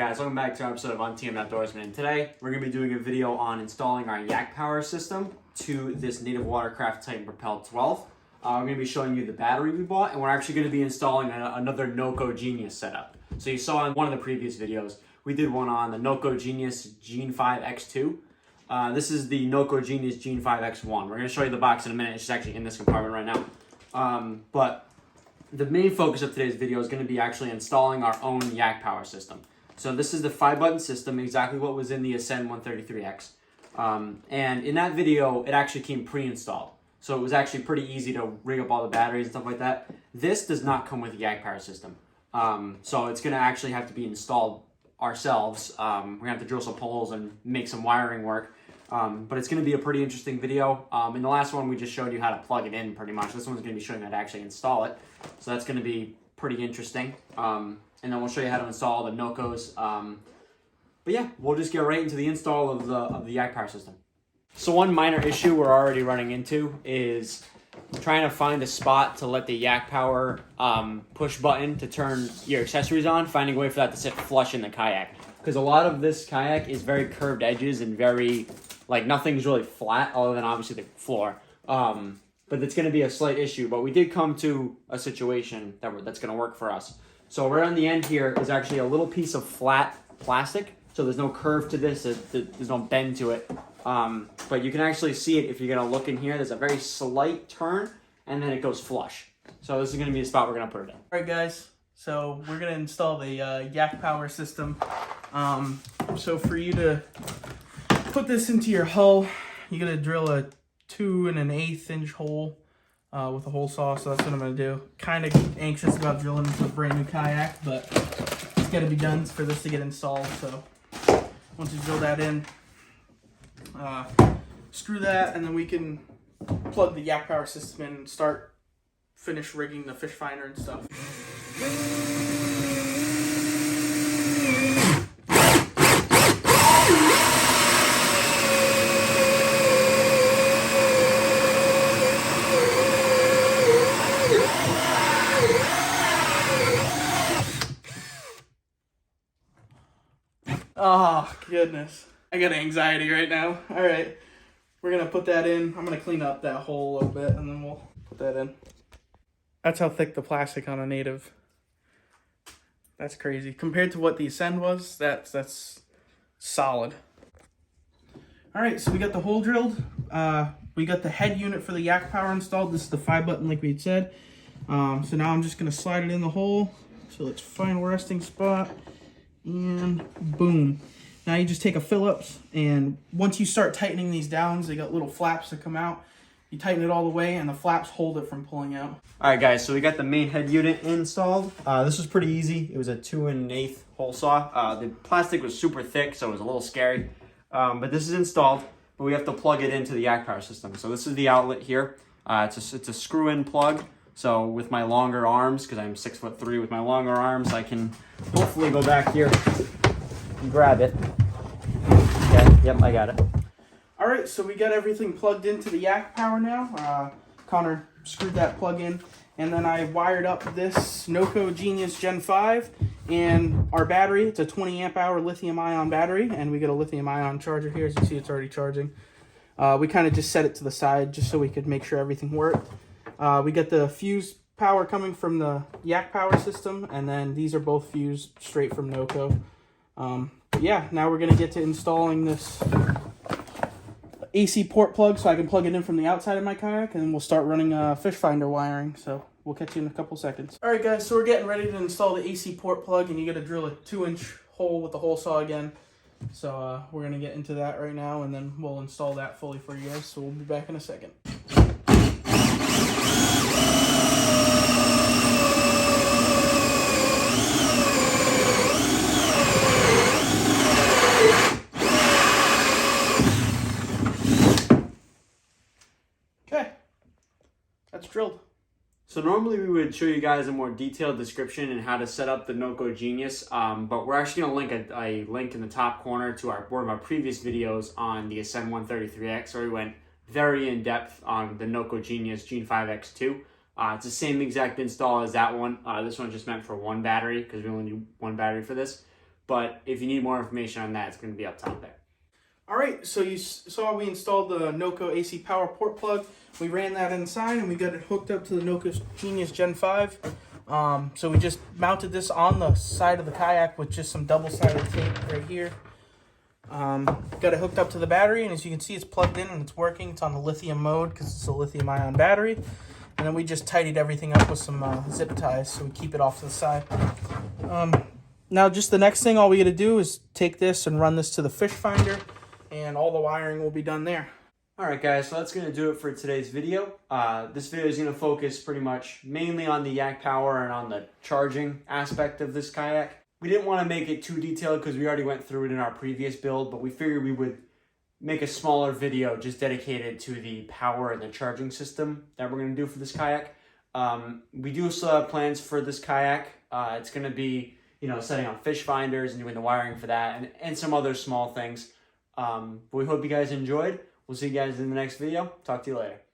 guys, welcome back to an episode of Untamed Outdoorsman, and today we're going to be doing a video on installing our YakPower system to this native Watercraft Titan Propel 12. We're going to be showing you the battery we bought, and we're actually going to be installing another NOCO Genius setup. So you saw in one of the previous videos, we did one on the NOCO Genius GEN5x1. This is the NOCO Genius GEN5x1. We're going to show you the box in a minute. It's actually in this compartment right now. But the main focus of today's video is going to be actually installing our own YakPower system. So this is the 5-button system, exactly what was in the Ascend 133X. And in that video, it actually came pre-installed. So it was actually pretty easy to rig up all the batteries and stuff like that. This does not come with the YakPower system. So it's going to actually have to be installed ourselves. We're going to have to drill some holes and make some wiring work. But it's going to be a pretty interesting video. In the last one, we just showed you how to plug it in pretty much. This one's going to be showing you how to actually install it. So that's going to be pretty interesting. And then we'll show you how to install the NOCOs. But yeah, we'll just get right into the install of the YakPower system. So one minor issue we're already running into is trying to find a spot to let the YakPower push button to turn your accessories on, finding a way for that to sit flush in the Kayak. Because a lot of this Kayak is very curved edges and very, like, nothing's really flat other than obviously the floor. But it's going to be a slight issue. But we did come to a situation that's going to work for us. So right on the end here is actually a little piece of flat plastic. So there's no curve to this. There's no bend to it. But you can actually see it if you're going to look in here. There's a very slight turn, and then it goes flush. So this is going to be the spot we're going to put it in. All right, guys. So we're going to install the YakPower system. So for you to put this into your hull, you're going to drill a 2 1/8 inch hole with a hole saw. So that's what I'm going to do. Kind of anxious about drilling into a brand new Kayak, but it's got to be done for this to get installed. So once you drill that in, screw that, and then we can plug the YakPower system in and finish rigging the fish finder and stuff. Oh, goodness. I got anxiety right now. All right. We're going to put that in. I'm going to clean up that hole a little bit, and then we'll put that in. That's how thick the plastic on a native. That's crazy. Compared to what the Ascend was, that's solid. All right, so we got the hole drilled. We got the head unit for the YakPower installed. This is the 5-button like we had said. So now I'm just going to slide it in the hole. So let's find a resting spot. And boom. Now you just take a Phillips, and once you start tightening these downs, they got little flaps that come out. You tighten it all the way, and the flaps hold it from pulling out. All right, guys, so we got the main head unit installed. This was pretty easy. It was a 2 1/8 hole saw. The plastic was super thick, so it was a little scary. But this is installed, but we have to plug it into the YakPower system. So this is the outlet here. It's a screw-in plug. So with my longer arms, because I'm 6'3", with my longer arms, I can hopefully go back here and grab it. Okay, yep, I got it. All right, so we got everything plugged into the YakPower now. Connor screwed that plug in, and then I wired up this NOCO Genius Gen 5 and our battery. It's a 20 amp hour lithium ion battery, and we got a lithium ion charger here. As you see, it's already charging. We kind of just set it to the side just so we could make sure everything worked. We got the fuse power coming from the YakPower system, and then these are both fused straight from NOCO. Yeah, now we're going to get to installing this AC port plug so I can plug it in from the outside of my Kayak, and then we'll start running fish finder wiring. So we'll catch you in a couple seconds. All right, guys, so we're getting ready to install the AC port plug, and you got to drill a 2-inch hole with the hole saw again. So we're going to get into that right now, and then we'll install that fully for you guys. So we'll be back in a second. That's drilled. So normally we would show you guys a more detailed description and how to set up the NOCO Genius, but we're actually going to link a link in the top corner to one of our previous videos on the Ascend 133X, where we went very in-depth on the NOCO Genius GEN5x2. It's the same exact install as that one. This one's just meant for one battery because we only need one battery for this. But if you need more information on that, it's going to be up top there. All right, so you saw we installed the NOCO AC power port plug. We ran that inside and we got it hooked up to the NOCO Genius Gen 5. So we just mounted this on the side of the kayak with just some double-sided tape right here. Got it hooked up to the battery, and as you can see, it's plugged in and it's working. It's on the lithium mode because it's a lithium-ion battery. And then we just tidied everything up with some zip ties so we keep it off to the side. Now, just the next thing, all we got to do is take this and run this to the fish finder, and all the wiring will be done there. Alright guys, so that's going to do it for today's video. This video is going to focus pretty much mainly on the YakPower and on the charging aspect of this kayak. We didn't want to make it too detailed because we already went through it in our previous build, but we figured we would make a smaller video just dedicated to the power and the charging system that we're going to do for this kayak. We do still have plans for this kayak. It's going to be, setting on fish finders and doing the wiring for that and some other small things. But we hope you guys enjoyed. We'll see you guys in the next video. Talk to you later.